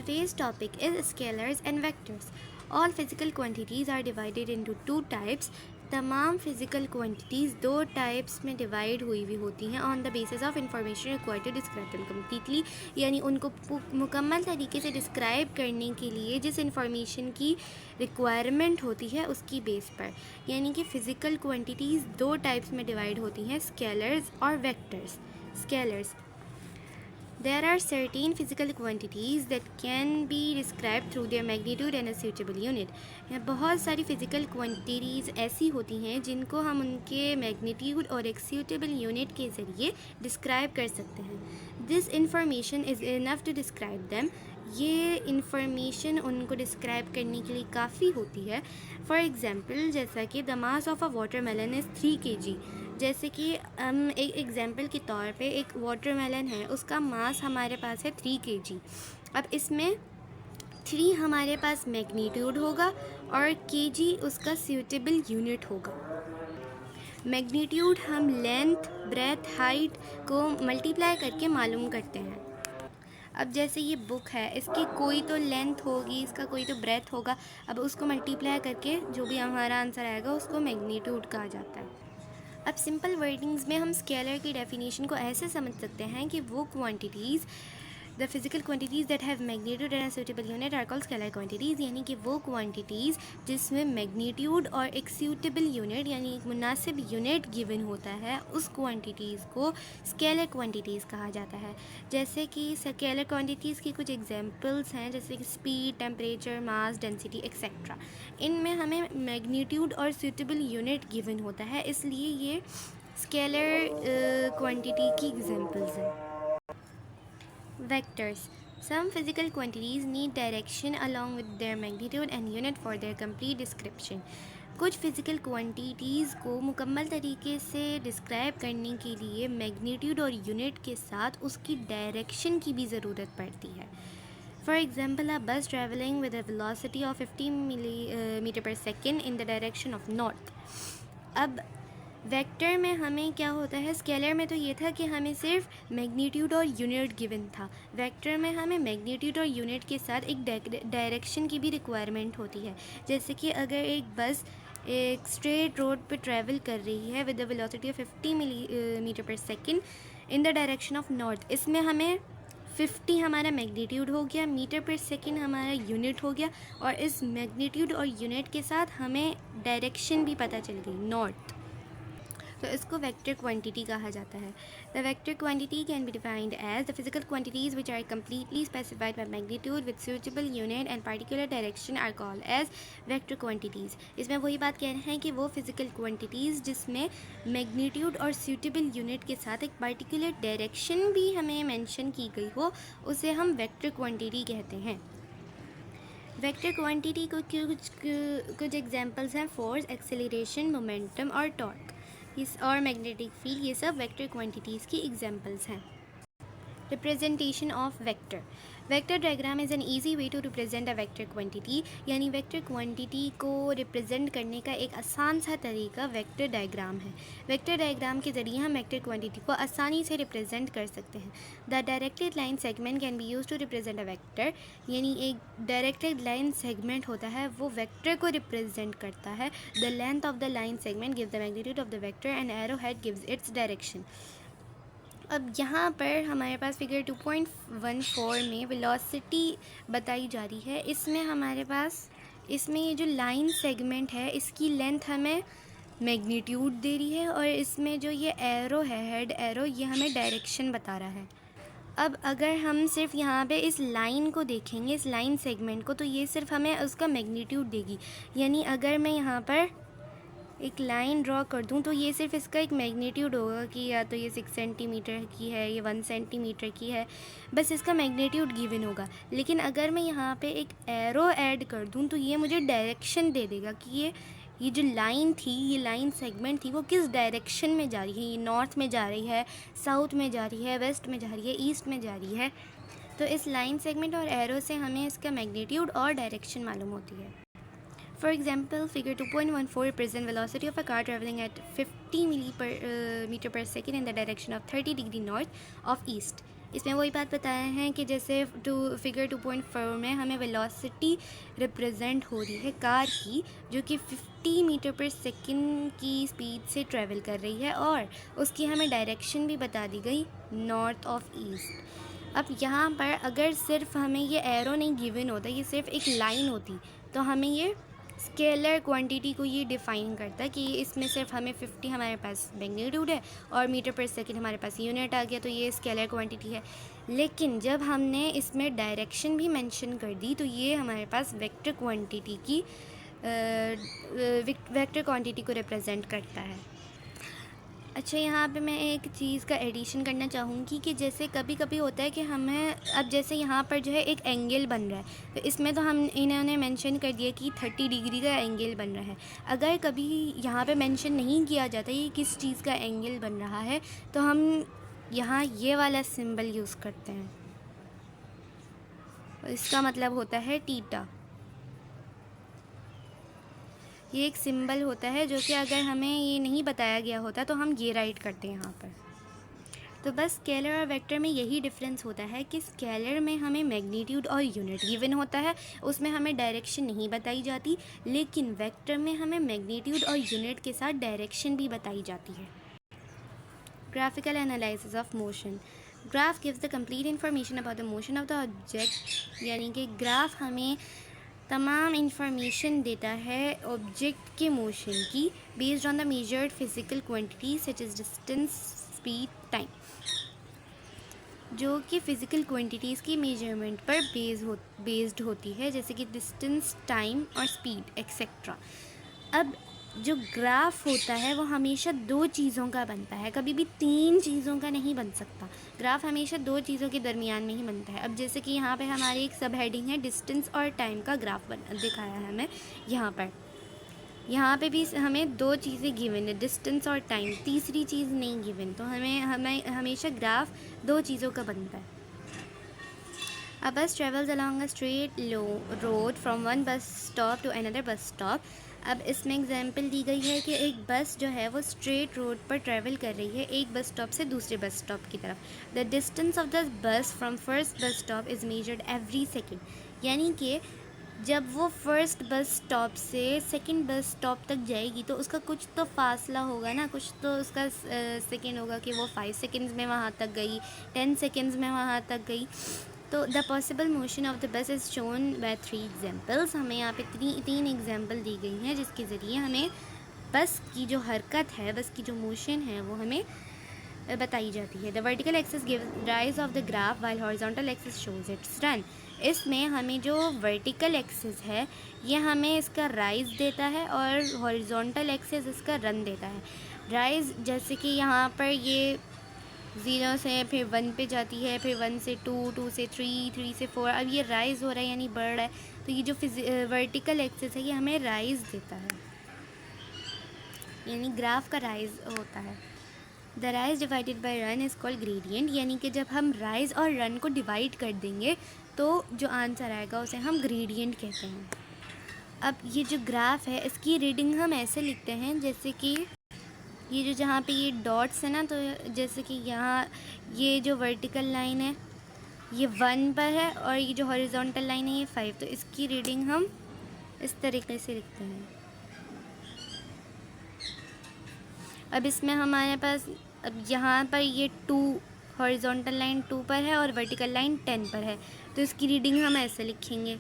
today's topic is scalars and vectors. All physical quantities are divided into two types. तमाम physical quantities दो types में divide हुई होती हैं on the basis of information required to describe them completely, यानी उनको मुकम्मल तरीके से डिस्क्राइब करने के लिए जिस इंफॉर्मेशन की रिक्वायरमेंट होती है उसकी बेस पर, यानी कि फ़िज़िकल क्वांटिटीज़ दो टाइप्स में डिवाइड होती हैं, स्केलर्स और vectors. Scalars, there are certain physical quantities that can be described through their magnitude and a suitable unit. यहाँ बहुत सारी फिज़िकल क्वांटिटीज़ ऐसी होती हैं जिनको हम उनके मैग्नीट्यूड और एक सूटेबल यूनिट के ज़रिए डिस्क्राइब कर सकते हैं. This information is enough to describe them. ये इंफॉर्मेशन उनको डिस्क्राइब करने के लिए काफ़ी होती है. फॉर एग्ज़ाम्पल, जैसा कि the mass of a watermelon is 3 kg. जैसे कि हम एक एग्ज़ाम्पल के तौर पे एक वाटरमेलन है, उसका मास हमारे पास है 3 kg. अब इसमें 3 हमारे पास मैग्नीट्यूड होगा और kg उसका सूटेबल यूनिट होगा. मैग्नीट्यूड हम लेंथ, ब्रेथ, हाइट को मल्टीप्लाई करके मालूम करते हैं. अब जैसे ये बुक है, इसकी कोई तो लेंथ होगी, इसका कोई तो ब्रेथ होगा. अब उसको मल्टीप्लाई करके जो भी हमारा आंसर आएगा उसको मैग्नीट्यूड कहा जाता है. अब सिंपल वर्डिंग्स में हम स्केलर की डेफिनेशन को ऐसे समझ सकते हैं कि वो quantities, the physical quantities that have magnitude and suitable unit are called scalar quantities. यानी कि वो क्वांटिटीज़ जिसमें मैग्नीट्यूड और एक सूटेबल यूनिट यानी एक मुनासिब यूनिट गिवन होता है, उस क्वांटिटीज़ को स्केलर क्वांटिटीज़ कहा जाता है. जैसे कि स्केलर क्वांटिटीज़ की कुछ एग्जांपल्स हैं, जैसे कि स्पीड, टेम्परेचर, मास, डेंसिटी एक्सेट्रा. इनमें हमें मैग्नीट्यूड और सूटेबल यूनिट गिवन होता है, इसलिए ये स्केलर क्वांटिटी की एग्जांपल्स हैं. Vectors. Some physical quantities need direction along with their magnitude and unit for their complete description. कुछ फिज़िकल क्वांटिटीज़ को मुकम्मल तरीके से डिस्क्राइब करने के लिए मैग्नीट्यूड और यूनिट के साथ उसकी डायरेक्शन की भी ज़रूरत पड़ती है. For example, a bus travelling with a velocity of 50 metre per second in the direction of north. अब वेक्टर में हमें क्या होता है, स्केलर में तो ये था कि हमें सिर्फ मैग्नीट्यूड और यूनिट गिवन था. वेक्टर में हमें मैग्नीट्यूड और यूनिट के साथ एक डायरेक्शन की भी रिक्वायरमेंट होती है. जैसे कि अगर एक बस एक स्ट्रेट रोड पे ट्रैवल कर रही है with the velocity of 50 metre per second in the direction of north, इसमें हमें 50 हमारा मैग्नीट्यूड हो गया, मीटर पर सेकेंड हमारा यूनिट हो गया, और इस मैग्नीट्यूड और यूनिट के साथ हमें डायरेक्शन भी पता चल गई, नॉर्थ. तो इसको वेक्टर क्वांटिटी कहा जाता है. The vector quantity can be defined as the physical quantities which are completely specified by magnitude with suitable unit and particular direction are called as vector quantities. इसमें वही बात कह रहे हैं कि वो फिजिकल क्वांटिटीज़ जिसमें मैग्नीट्यूड और सूटेबल यूनिट के साथ एक पार्टिकुलर डायरेक्शन भी हमें मेंशन की गई हो, उसे हम वेक्टर क्वांटिटी कहते हैं. वेक्टर क्वांटिटी को कुछ एग्जांपल्स हैं, फोर्स, एक्सेलरेशन, मोमेंटम और टॉर्क और मैग्नेटिक फील्ड. ये सब वेक्टर क्वांटिटीज़ की एग्जांपल्स हैं. Representation of vector. Vector diagram is an easy way to represent a vector quantity. यानी वेक्टर क्वांटिटी को रिप्रेजेंट करने का एक आसान सा तरीका वेक्टर डायग्राम है. वेक्टर डायग्राम के ज़रिए हम वेक्टर क्वांटिटी को आसानी से रिप्रेजेंट कर सकते हैं. The directed line segment can be use to represent a vector. यानी एक डायरेक्टेड लाइन सेगमेंट होता है, वो वेक्टर को रिप्रेजेंट करता है. The length of the line segment gives the magnitude of the vector and arrow head gives its direction. अब यहाँ पर हमारे पास फिगर 2.14 में वेलोसिटी बताई जा रही है. इसमें हमारे पास ये जो लाइन सेगमेंट है इसकी लेंथ हमें मैग्नीट्यूड दे रही है, और इसमें जो ये एरो है, हेड एरो, ये हमें डायरेक्शन बता रहा है. अब अगर हम सिर्फ यहाँ पे इस लाइन को देखेंगे, इस लाइन सेगमेंट को, तो ये सिर्फ हमें उसका मैग्नीट्यूड देगी. यानी अगर मैं यहाँ पर एक लाइन ड्रॉ कर दूं तो ये सिर्फ इसका एक मैग्नीट्यूड होगा कि या तो ये 6 सेंटीमीटर की है, ये 1 सेंटीमीटर की है, बस इसका मैग्नीट्यूड गिवन होगा. लेकिन अगर मैं यहाँ पे एक एरो ऐड कर दूं तो ये मुझे डायरेक्शन दे देगा कि ये जो लाइन थी, ये लाइन सेगमेंट थी, वो किस डायरेक्शन में जा रही है. ये नॉर्थ में जा रही है, साउथ में जा रही है, वेस्ट में जा रही है, ईस्ट में जा रही है. तो इस लाइन सेगमेंट और एरो से हमें इसका मैग्नीट्यूड और डायरेक्शन मालूम होती है. For example, figure 2.14 represents velocity of a car traveling at 50 meter per second in the direction of 30 degree north of east. इसमें वही बात बताया है कि जैसे फिगर 2.4 में हमें वेलोसिटी रिप्रेजेंट हो रही है कार की, जो कि 50 मीटर पर सेकंड की स्पीड से ट्रैवल कर रही है, और उसकी हमें डायरेक्शन भी बता दी गई नॉर्थ ऑफ ईस्ट। अब यहाँ पर अगर सिर्फ हमें ये एरो नहीं गिवन होता, ये सिर्फ एक लाइन होती, तो हमें ये स्केलर क्वांटिटी को ये डिफ़ाइन करता है कि इसमें सिर्फ हमें 50 हमारे पास मैग्नीट्यूड है और मीटर पर सेकंड हमारे पास यूनिट आ गया, तो ये स्केलर क्वांटिटी है। लेकिन जब हमने इसमें डायरेक्शन भी मेंशन कर दी, तो ये हमारे पास वेक्टर क्वांटिटी को रिप्रेजेंट करता है। अच्छा, यहाँ पे मैं एक चीज़ का एडिशन करना चाहूँगी कि जैसे कभी कभी होता है कि हमें, अब जैसे यहाँ पर जो है एक एंगल बन रहा है, तो इसमें तो हम इन्होंने मेंशन कर दिया कि 30 डिग्री का एंगल बन रहा है। अगर कभी यहाँ पे मेंशन नहीं किया जाता ये किस चीज़ का एंगल बन रहा है, तो हम यहाँ ये वाला सिंबल यूज़ करते हैं, इसका मतलब होता है थीटा। ये एक सिंबल होता है जो कि अगर हमें ये नहीं बताया गया होता तो हम ये राइट करते हैं यहाँ पर। तो बस स्केलर और वेक्टर में यही डिफरेंस होता है कि स्केलर में हमें मैग्नीट्यूड और यूनिट गिवन होता है, उसमें हमें डायरेक्शन नहीं बताई जाती, लेकिन वेक्टर में हमें मैग्नीट्यूड और यूनिट के साथ डायरेक्शन भी बताई जाती है। Graphical analysis of motion. Graph gives the complete information about the motion of the object, यानी कि ग्राफ हमें तमाम इंफॉर्मेशन देता है ऑब्जेक्ट के मोशन की, based on the measured physical quantity such as distance, speed, time, जो कि फ़िज़िकल क्वांटिटीज़ की मेजरमेंट पर बेस्ड होती है, जैसे कि डिस्टेंस, टाइम और स्पीड एक्सेट्रा। अब जो ग्राफ होता है वो हमेशा दो चीज़ों का बनता है, कभी भी तीन चीज़ों का नहीं बन सकता। ग्राफ हमेशा दो चीज़ों के दरमियान में ही बनता है। अब जैसे कि यहाँ पे हमारी एक सब हेडिंग है डिस्टेंस और टाइम का ग्राफ दिखाया है हमें यहाँ पे भी हमें दो चीज़ें गिवन है, डिस्टेंस और टाइम, तीसरी चीज़ नहीं गिवन, तो हमें हमेशा ग्राफ दो चीज़ों का बनता है। A bus travels along a straight road from one bus stop to another bus stop. अब इसमें एग्जाम्पल दी गई है कि एक बस जो है वो स्ट्रेट रोड पर ट्रैवल कर रही है एक बस स्टॉप से दूसरे बस स्टॉप की तरफ। The distance of the bus from first bus stop is measured every second, यानी कि जब वो फर्स्ट बस स्टॉप से सेकंड बस स्टॉप तक जाएगी तो उसका कुछ तो फासला होगा ना, कुछ तो उसका सेकंड होगा कि वो 5 सेकंड्स में वहाँ तक गई, 10 सेकंड्स में वहाँ तक गई। तो the possible motion of the bus is shown by 3 examples. हमें यहाँ पे तीन एग्जाम्पल दी गई हैं जिसके ज़रिए हमें बस की जो हरकत है, बस की जो मोशन है वो हमें बताई जाती है। The vertical axis gives rise of the graph while horizontal axis shows it's run. इसमें हमें जो वर्टिकल एक्सिस है ये हमें इसका राइज देता है और हॉरिजॉन्टल एक्सिस इसका रन देता है। राइज जैसे कि यहाँ पर ये 0 से फिर 1 पे जाती है, फिर 1 से 2, 2 से 3, 3 से 4, अब ये राइज़ हो रहा है यानी बढ़ रहा है, तो ये जो वर्टिकल एक्सिस है ये हमें राइज़ देता है, यानी ग्राफ का राइज़ होता है। The rise divided by run is called gradient, यानी कि जब हम राइज़ और रन को डिवाइड कर देंगे तो जो आंसर आएगा उसे हम ग्रेडियंट कहते हैं। अब ये जो ग्राफ है इसकी रीडिंग हम ऐसे लिखते हैं जैसे कि ये जो जहाँ पे ये डॉट्स है ना, तो जैसे कि यहाँ ये जो वर्टिकल लाइन है ये 1 पर है और ये जो हॉरिजॉन्टल लाइन है ये 5, तो इसकी रीडिंग हम इस तरीके से लिखते हैं। अब इसमें हमारे पास, अब यहाँ पर ये 2 हॉरिजॉन्टल लाइन 2 पर है और वर्टिकल लाइन 10 पर है, तो इसकी रीडिंग हम ऐसे लिखेंगे।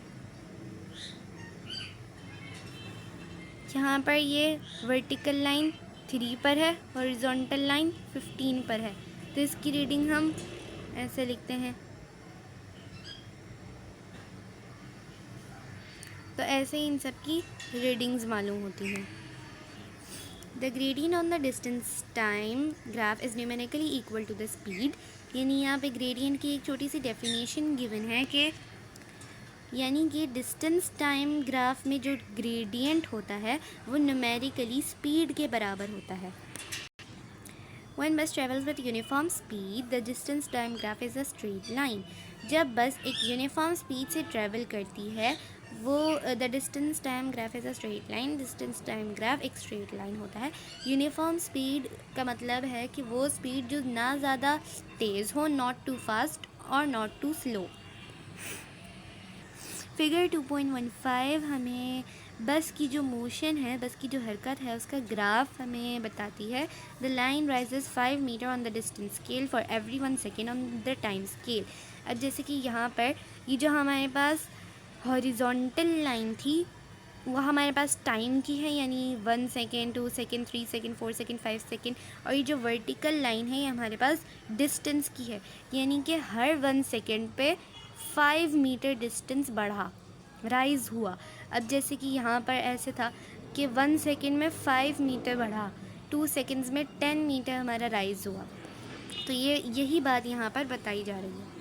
यहाँ पर ये वर्टिकल लाइन 3 पर है, हॉरिजॉन्टल लाइन 15 पर है, तो इसकी रीडिंग हम ऐसे लिखते हैं। तो ऐसे ही इन सब की रीडिंग्स मालूम होती हैं। The gradient on the distance time graph is numerically equal to the speed, यानी यहाँ पे ग्रेडियंट की एक छोटी सी डेफिनेशन गिवन है कि यानी कि डिस्टेंस टाइम ग्राफ में जो ग्रेडियंट होता है वो न्यूमेरिकली स्पीड के बराबर होता है। When bus travels with uniform speed, the distance time graph is a straight line. जब बस एक यूनिफॉर्म स्पीड से ट्रैवल करती है वो the distance time graph is a straight line. Distance time graph एक स्ट्रेट लाइन होता है। यूनिफॉर्म स्पीड का मतलब है कि वो स्पीड जो ना ज़्यादा तेज़ हो, नॉट टू फास्ट और नॉट टू स्लो। फिगर 2.15 हमें बस की जो मोशन है, बस की जो हरकत है, उसका ग्राफ हमें बताती है। The line rises 5 metre on the distance scale for every 1 second on the time scale. अब जैसे कि यहाँ पर ये जो हमारे पास हॉरिजॉन्टल लाइन थी वो हमारे पास टाइम की है, यानी 1 second, 2 second, 3 second, 4 second, 5 second. और ये जो वर्टिकल लाइन है ये हमारे पास डिस्टेंस की है, यानी कि हर 1 सेकेंड पे 5 मीटर डिस्टेंस बढ़ा, राइज़ हुआ। अब जैसे कि यहाँ पर ऐसे था कि 1 सेकेंड में 5 मीटर बढ़ा, 2 सेकेंड्स में 10 मीटर हमारा राइज़ हुआ। तो ये यही बात यहाँ पर बताई जा रही है।